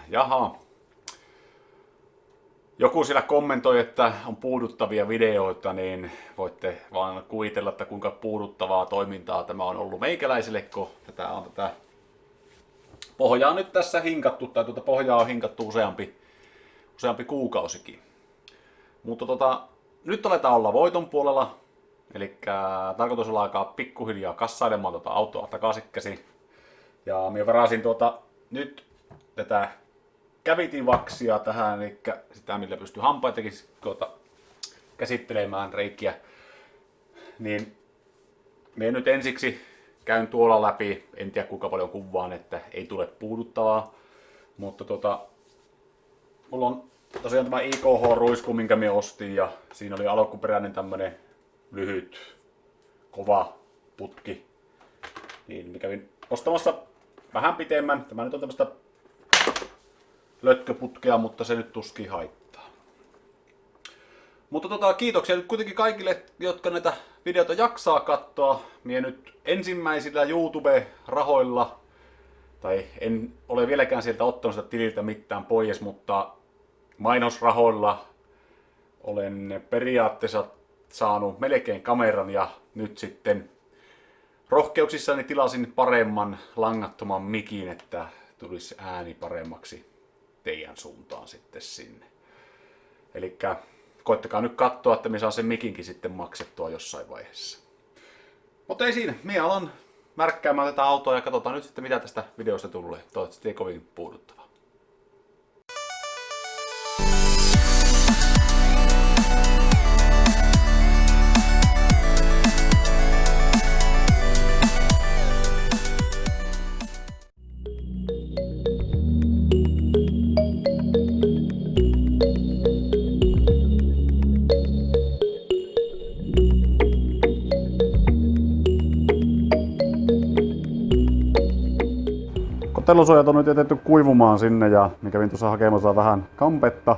Jaha. Joku siellä kommentoi, että on puuduttavia videoita, niin voitte vaan kuvitella, että kuinka puuduttavaa toimintaa tämä on ollut meikäläisille, kun tätä pohjaa nyt tässä hinkattu, tai tuota pohjaa on hinkattu useampi kuukausikin. Mutta nyt aletaan olla voiton puolella, eli tarkoitus on alkaa pikkuhiljaa kassailemaan autoa takaisin. Ja minä varasin nyt tätä kävitivaksia tähän, eli sitä millä pystyy hampaitakin käsittelemään reikiä. Niin minä nyt ensiksi käyn tuolla läpi, en tiedä kuinka paljon kuvaan, että ei tule puuduttavaa. Mutta mulla on tosiaan tämä IKH-ruisku, minkä minä ostin, ja siinä oli alkuperäinen tämmönen lyhyt, kova putki. Niin minä kävin ostamassa vähän pitemmän. Tämä nyt on tämmöistä lötköputkea, mutta se nyt tuskin haittaa. Mutta kiitoksia nyt kuitenkin kaikille, jotka näitä videoita jaksaa katsoa. Mie nyt ensimmäisillä YouTube-rahoilla, tai en ole vieläkään sieltä ottanut sitä tililtä mitään pois, mutta mainosrahoilla olen periaatteessa saanut melkein kameran, ja nyt sitten rohkeuksissani tilasin paremman langattoman mikin, että tulisi ääni paremmaksi teidän suuntaan sitten sinne. Eli koittakaa nyt katsoa, että me saa sen mikinkin sitten maksettua jossain vaiheessa. Mutta ei siinä, minä alan märkkäämään tätä autoa ja katsotaan nyt sitten mitä tästä videosta tulee. Toivottavasti ei kovin puuduttavaa. Kotelosuojat on nyt jätetty kuivumaan sinne, ja minä kävin tuossa hakemassa vähän kampetta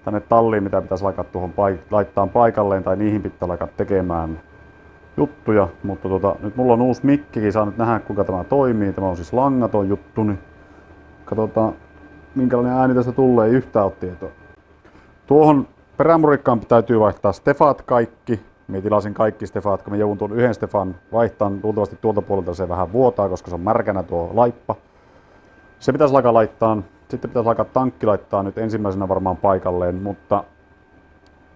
tänne talliin, mitä pitäisi alkaa tuohon laittaa paikalleen, tai niihin pitää alkaa tekemään juttuja. Mutta nyt mulla on uusi mikkikin, saa nyt nähdä kuinka tämä toimii. Tämä on siis langaton juttu, niin katsotaan minkälainen ääni tästä tulee, ei yhtään ole tietoa. Tuohon perämurikkaan täytyy vaihtaa stefat kaikki. Minä tilasin kaikki stefat, kun minä joudun tuon yhden stefan vaihtamaan. Luultavasti tuolta puolelta se vähän vuotaa, koska se on märkänä tuo laippa. Se pitäisi alkaa laittaa, sitten pitäisi alkaa tankki laittaa nyt ensimmäisenä varmaan paikalleen, mutta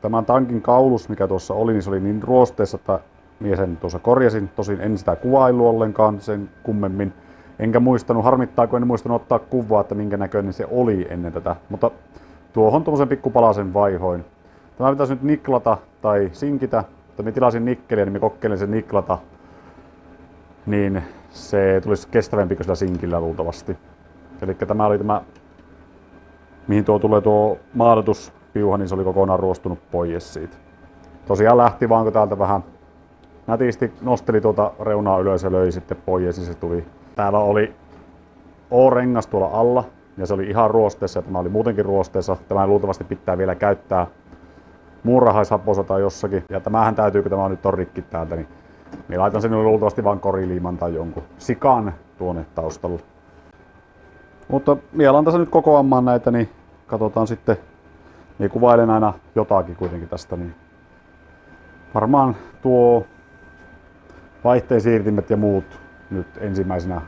tämän tankin kaulus, mikä tuossa oli, niin se oli niin ruosteessa, että minä sen tuossa korjasin. Tosin en sitä kuvailu ollenkaan sen kummemmin. Enkä muistanut, harmittaa kun en muistanut ottaa kuvaa, että minkä näköinen se oli ennen tätä. Mutta tuohon tuommoisen pikkupalasen vaihoin. Tämä pitäisi nyt niklata tai sinkitä. Mutta minä tilasin nikkeliä, niin minä kokeilin sen niklata. Niin se tulisi kestävämpi kuin sillä sinkillä luultavasti. Eli tämä oli tämä, mihin tulee tuo maalituspiuha, niin se oli kokonaan ruostunut pois siitä. Tosiaan lähti vaan, kun täältä vähän nätisti nosteli tuota reunaa ylös ja löi sitten pois, niin se tuli. Täällä oli O-rengas tuolla alla, ja se oli ihan ruosteessa, ja tämä oli muutenkin ruosteessa. Tämä luultavasti pitää vielä käyttää muurahaishapossa tai jossakin. Ja tämähän täytyy, kun tämä on nyt on rikki täältä, niin minä laitan sen luultavasti vaan koriliiman tai jonkun sikan tuonne taustalla. Mutta minä alan tässä nyt kokoamaan näitä, niin katsotaan sitten. Minä kuvailen aina jotakin kuitenkin tästä, niin varmaan tuo vaihteen siirtimet ja muut nyt ensimmäisenä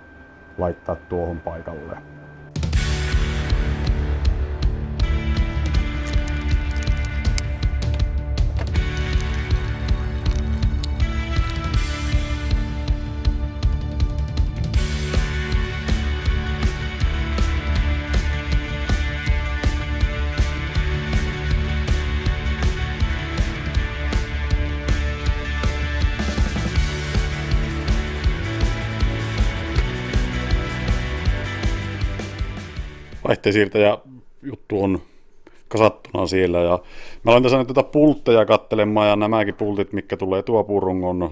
laittaa tuohon paikalleen. Vaihteensiirtäjä juttu on kasattuna siellä, ja mä aloin tässä nyt tätä pultteja kattelemaan, ja nämäkin pultit, mitkä tulee tuopurungon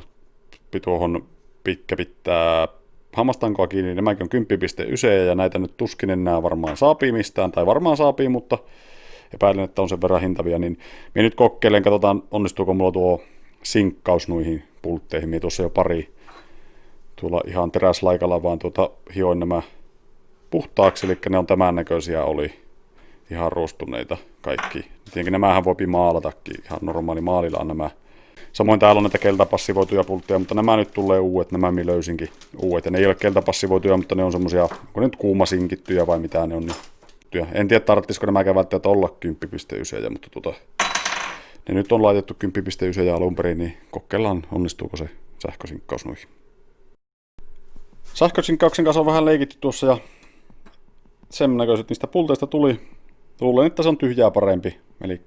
tuohon pitkä pitää hammastankoa kiinni, niin nämäkin on 10,9, ja näitä nyt tuskin enää varmaan saapii mistään, tai varmaan saapii, mutta epäilen, että on sen verran hintavia, niin minä nyt kokeilen, katsotaan onnistuuko mulla tuo sinkkaus noihin pultteihin. Minä tuossa jo pari tuolla ihan teräslaikalla vaan hioin nämä puhtaaksi, eli ne on tämän näköisiä oli ihan ruostuneita kaikki. Tietenkin nämähän voi maalatakin, ihan normaali maalilla on nämä. Samoin täällä on näitä keltapassivoituja pultteja, mutta nämä nyt tulee uudet, nämä mi löysinkin uudet. Ja ne ei ole keltapassivoituja, mutta ne on semmosia, onko ne nyt kuumasinkittyjä vai mitä ne on. Niin. En tiedä, tarvitsisiko nämäkään välttämättä olla 10.9, mutta ne nyt on laitettu 10.9 alun perin, niin kokeillaan, onnistuuko se sähkösinkkaus noihin. Sähkösinkkauksen kanssa on vähän leikitty tuossa ja sen näköiset niistä pulteista tuli. Luulen, että se on tyhjää parempi. Eli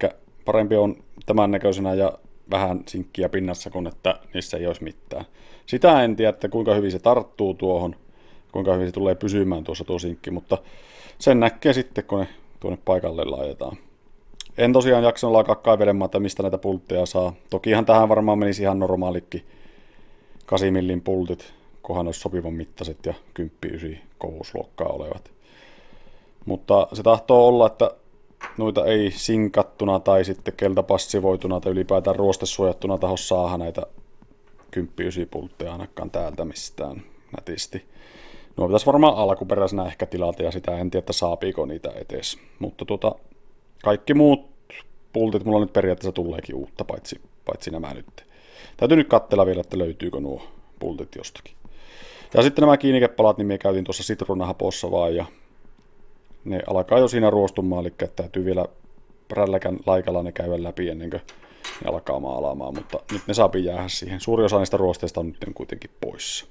parempi on tämän näköisenä ja vähän sinkkiä pinnassa, kun että niissä ei olisi mitään. Sitä en tiedä, että kuinka hyvin se tarttuu tuohon, kuinka hyvin se tulee pysymään tuossa tuo sinkki, mutta sen näkee sitten, kun ne tuonne paikalle laitetaan. En tosiaan jaksanut alkaa kaivelemaan, että mistä näitä pultteja saa. Tokihan tähän varmaan menisi ihan normaalikin 8 millin pultit, kunhan olisi sopivan mittaiset ja 10.9 kovuusluokkaa olevat. Mutta se tahtoo olla, että noita ei sinkattuna tai sitten keltapassivoituna tai ylipäätään ruostesuojattuna taho saada näitä 10.9 pultteja ainakaan täältä mistään nätisti. Nuo pitäisi varmaan alkuperäisenä ehkä tilata ja sitä en tiedä, että saapiiko niitä etes. Mutta kaikki muut pultit mulla nyt periaatteessa tuleekin uutta, paitsi nämä nyt. Täytyy nyt katsella vielä, että löytyykö nuo pultit jostakin. Ja sitten nämä kiinnikepalat, niin me käytin tuossa sitruunahapossa vaan ja ne alkaa jo siinä ruostumaan, eli täytyy vielä prälläkän laikalla ne käydä läpi ennen kuin ne alkaa maalaamaan, mutta nyt ne saapii jäädä siihen. Suuri osa niistä ruosteista on nyt kuitenkin poissa.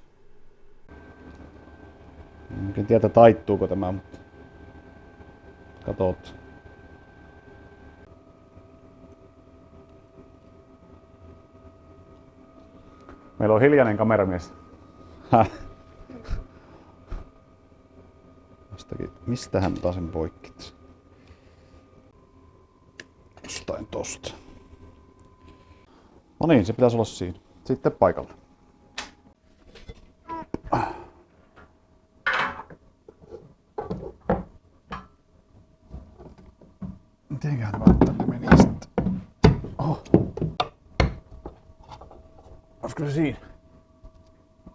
En tiedä, taittuuko tämä, mutta katot. Meillä on hiljainen kameramies. Mistähän mä sen poikkit? Jostain tosta. No niin, se pitäisi olla siinä. Sitten paikalle. Mitenköhän tämä tänne meni sitten? Oho. Olisiko se siinä?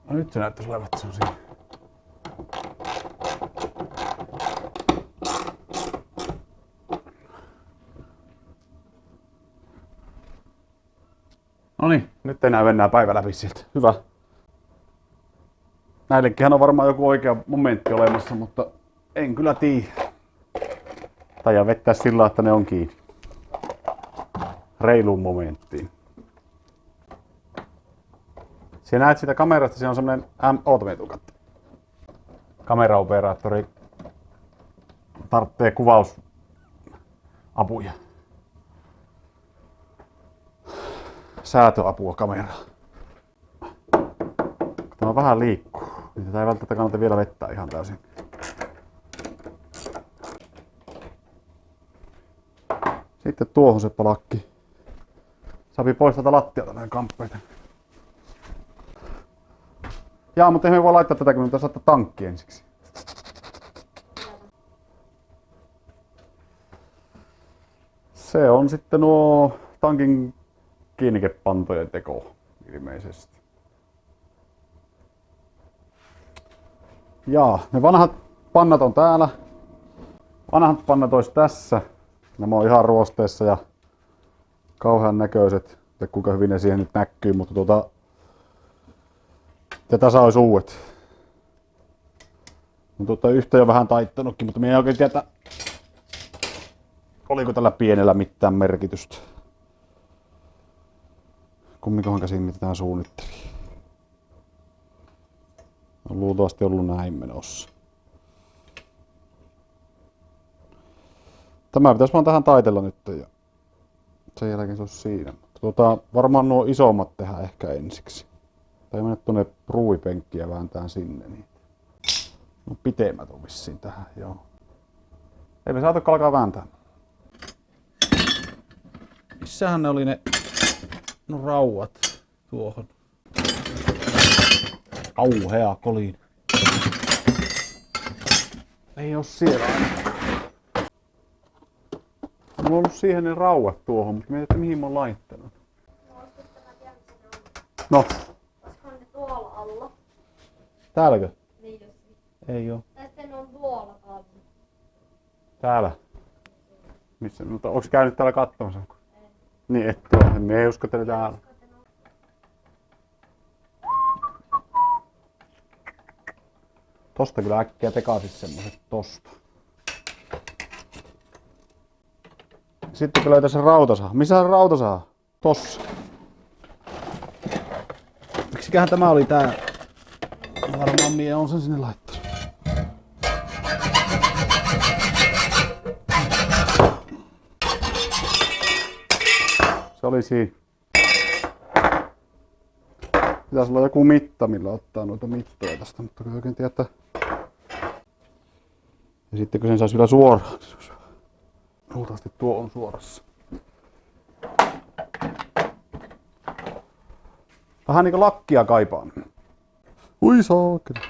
No nyt se näyttäisi olevan, että se on siinä. Noniin, nyt enää mennään päivä läpi sieltä. Hyvä. Näillekinhän on varmaan joku oikea momentti olemassa, mutta en kyllä tiedä. Tai vettää sillä, että ne on kiinni. Reiluun momenttiin. Siellä näet sitä kamerasta, siinä on semmonen kameraoperaattori tarvitsee kuvausapuja. Säätöapua kameraan. Tämä vähän liikkuu, niin tätä ei välttämättä kannata vielä vettää ihan täysin. Sitten tuohon se palakki. Saapi pois tätä lattialta näin kamppeita. Jaa, mutta emme voi laittaa tätä, kun pitäisi ottaa tankki ensiksi. Se on sitten nuo tankin kiinnikepantojen teko ilmeisesti. Jaa, ne vanhat pannat on täällä. Vanhat pannat olisi tässä. Nämä on ihan ruosteessa ja kauhean näköiset. Ja kuinka hyvin ne siihen nyt näkyy, mutta ja tässä olisi uudet. Yhtä jo vähän taittanutkin, mutta minä en oikein tiedä, oliko tällä pienellä mitään merkitystä. Kummikohan käsin mitä tää suunnitteli. On luultavasti ollut näin menossa. Tämä pitäisi vaan tähän taitella nyt ja sen jälkeen se olisi siinä. Varmaan nuo isommat tehdään ehkä ensiksi. Tai mennä tuonne ruuvipenkkiä vääntään sinne. Niin. No pitemmät on vissiin tähän, joo. Ei me saatu alkaa vääntää. Missähän ne oli ne rauat tuohon? Kauhea kolin. Ei oo siellä aina. Mulla on ollut siihen ne rauat tuohon, mutta mietin, että mihin mä oon laittanut. No. Olisikohan ne tuolla alla? Täälläkö? Niin jos. Ei oo. Tai sitten ne on tuolla Täällä? Missä? Mutta onko käynyt täällä katsomassa? Niin et ole. Me ei usko, että ne täällä. Tosta kyllä äkkiä tekaisin semmoset tosta. Sitten kun löytää sen rautasaha. Missä on rautasaha? Tossa. Miksiköhän tämä oli tää? Varmaan mie on sen sinne laittanut. Se oli siinä. Pitäisi olla joku mitta, millä ottaa noita mittoja tästä, mutta kun oikein tietää. Ja sitten kun sen saisi vielä suoraan. Luultavasti tuo on suorassa. Vähän niinku lakkia kaipaan. Ui saakeli.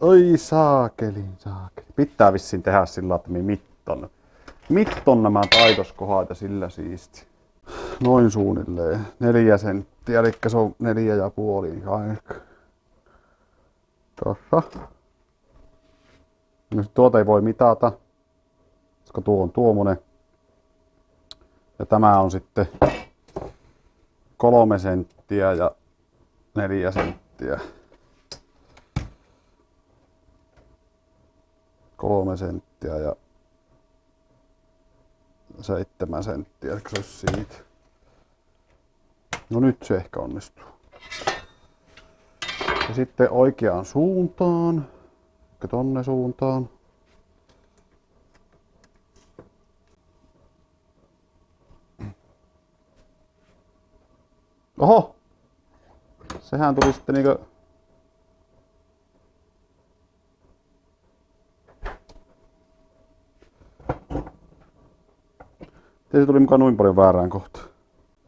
Oi saakeli. Pitää vissiin tehdä sillä, että me mitton nämä taitoskohat ja sillä siisti. Noin suunnilleen 4 senttiä, eli se on 4,5 kaikki. Tossa. No, tuota ei voi mitata, koska tuo on tuommoinen. Ja tämä on sitten 3 senttiä ja 4 senttiä. 3 senttiä ja 7 senttiä, eikö se olisi siitä? No nyt se ehkä onnistuu. Ja sitten oikeaan suuntaan, tonne suuntaan. Oho! Sehän tuli sitten niinkö... Se tuli mukaan noin paljon väärään kohtaan.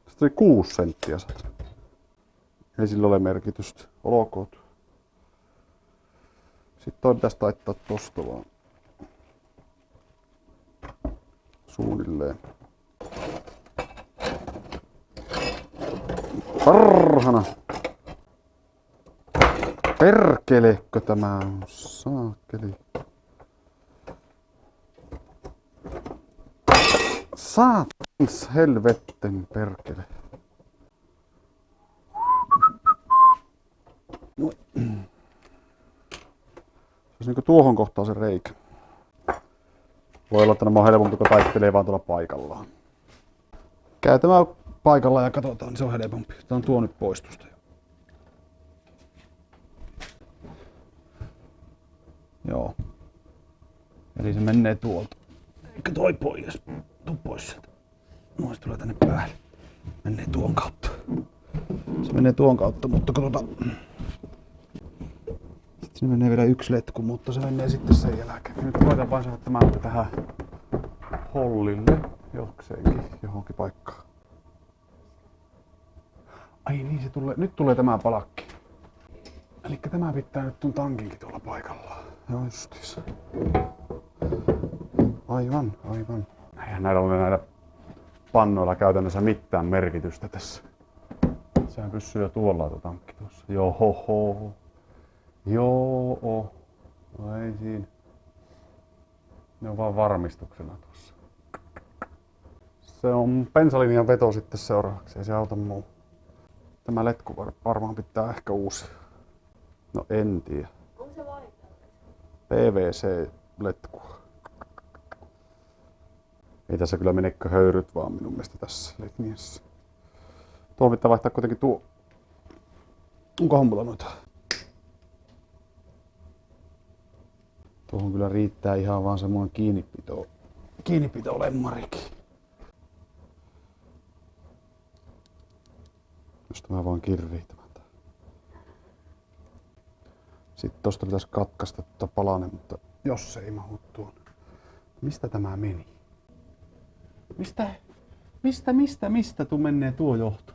Se tuli 6 senttiä. Ei sillä ole merkitystä. Olkoot. Sitten toi pitäisi taittaa tosta vaan. Suunnilleen. Parhana! Perkelekö tämä on? Saakeli. Saatans helvetten perkele. No. Se olisi niinku tuohon kohtaan se reikä. Voi olla, että nämä on helpompi, kun taittelee vaan tuolla paikallaan. Käy tämä paikallaan ja katsotaan, niin se on helpompi. Tää on tuo nyt poistusta. Joo. Eli se menee tuolta. Eikä toi pois. Tuu pois sieltä. Noin se tulee tänne päälle. Menee tuon kautta. Se menee tuon kautta, mutta katsotaan. Sitten sinne menee vielä 1 letku, mutta se menee sitten sen jälkeen. Nyt koitan vain saada tämän tähän hollille. Jokseenkin johonkin paikkaan. Ai niin, se tulee. Nyt tulee tämä palakki. Elikkä tämä pitää nyt tuon tankinkin tuolla paikallaan. Joo justiis. Aivan. Eihän näillä pannoilla käytännössä mitään merkitystä tässä. Sehän pysyy jo tuolla tuo tankki tuossa. Joo. No ei siinä. Ne on vaan varmistuksena tuossa. Se on bensalinjan veto sitten seuraavaksi, ei se auta muu. Tämä letku varmaan pitää ehkä uusia. No en tiedä. Onko se vaikea? PVC-letkua. Ei tässä kyllä menekö höyryt vaan minun mielestä tässä linjassa. Tuo pitää vaihtaa kuitenkin tuo. Onkohan mulla noita? Tuohon kyllä riittää ihan vaan semmoinen kiinnipito lemmarikin. Josta mä vaan kirriitämään. Sitten tosta pitäisi katkaista tuota palanen, mutta jos se ei mahu tuon. Mistä tämä meni? Mistä tuu menee tuo johto?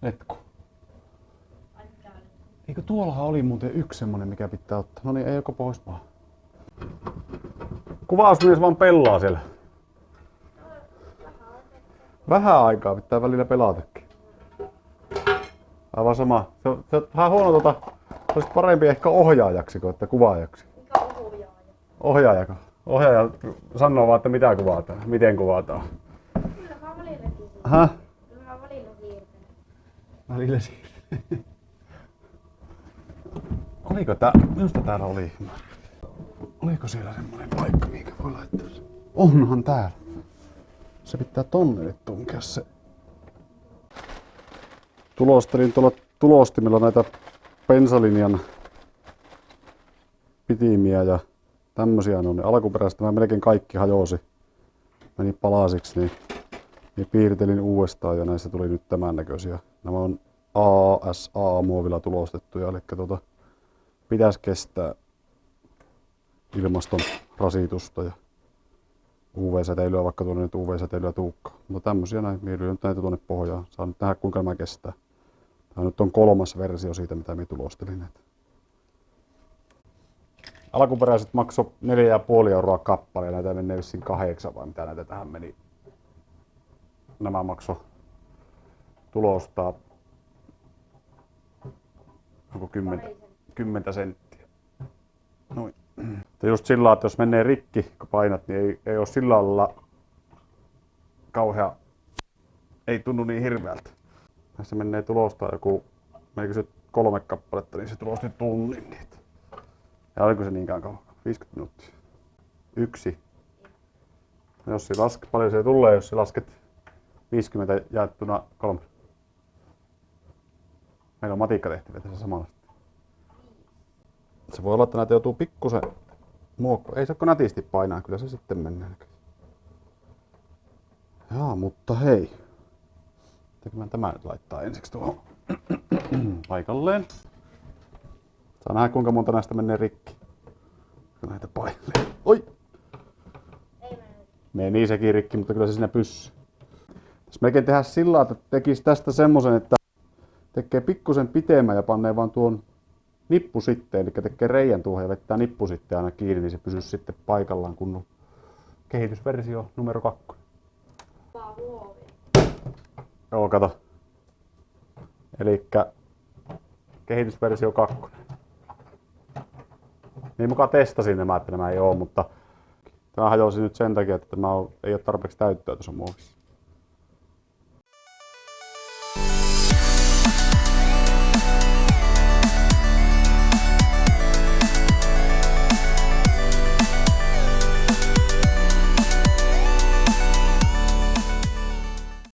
Letku. Eikö tuollahan oli muuten yksi semmonen, mikä pitää ottaa? No niin, ei joko pois vaan. Kuvausmies vaan pelaa siellä. Vähän aikaa pitää välillä pelatakin. Aivan sama. Se on vähän huono se olisi parempi ehkä ohjaajaksi kuin että kuvaajaksi. Mikä on ohjaaja? Ohjaaja sanoo vaan, että mitä kuvataan, miten kuvataan. Kyllä mä välillä siirtelen. Häh? Kyllä mä välillä siirtelen. Välillä siirtelen. Oliko tää? Minusta täällä oli. Oliko siellä semmoinen paikka, mihinkä voi laittaa sen? Onhan täällä. Se pitää tonne nyt tunkea se. Tulostelin tuolla tulostimella näitä bensalinjan pitimiä ja tämmösiä on. Ne alkuperäistä mä melkein kaikki hajosi. Meni palasiksi, niin piirtelin uudestaan ja näistä tuli nyt tämän näköisiä. Nämä on ASA-muovilla tulostettuja, eli pitäisi kestää ilmaston rasitusta ja UV-säteilyä, vaikka tuonne nyt UV-säteilyä tuukkaa. Mutta tämmösiä näin, minä nyt näitä tuonne pohjaan. Saan nyt nähdä kuinka nämä kestää. Tämä nyt on 3. versio siitä, mitä minä tulostelin. Alkuperäiset maksoi 4,5 € kappale ja näitä menee vissiin 8 vai mitä näitä tähän meni. Nämä maksoi tulostaa onko 10 senttiä. Noin. Ja just sillä lailla, että jos menee rikki, kun painat, niin ei ole sillä lailla kauhea, ei tunnu niin hirveältä. Näissä menee tulostaa joku, menikö se 3 kappaletta, niin se tulosti tunnin niitä. Ja oliko se niinkään kauan? 50 minuuttia. 1. No jos lasket, paljon se tulee, jos lasket 50 jaettuna 3. Meillä on matikkatehtäviä tässä samalla. Se voi olla, että näitä joutuu pikkusen muokkaan. Ei se kun nätisti painaa, kyllä se sitten menee. Jaa, mutta hei. Tekemään tämä nyt laittaa ensiksi tuohon paikalleen. Saa nähdä kuinka monta näistä menee rikki. Näitä painelee. Oi! Meni sekin rikki, mutta kyllä se siinä pysyy. Tässä melkein tehdään sillä lailla, että tekisi tästä semmosen, että tekee pikkusen pitemmän ja panee vaan tuon nippusitteen, eli tekee reijän tuohon ja vettää nippusitteen aina kiinni, niin se pysyy sitten paikallaan kunnon kehitysversio numero 2. Joo, kato. Elikkä kehitysversio 2. Niin mukaan testasin nämä, että nämä ei oo, mutta tämä hajosi nyt sen takia, että tämä ei ole tarpeeksi täyttöä tuossa muovissa.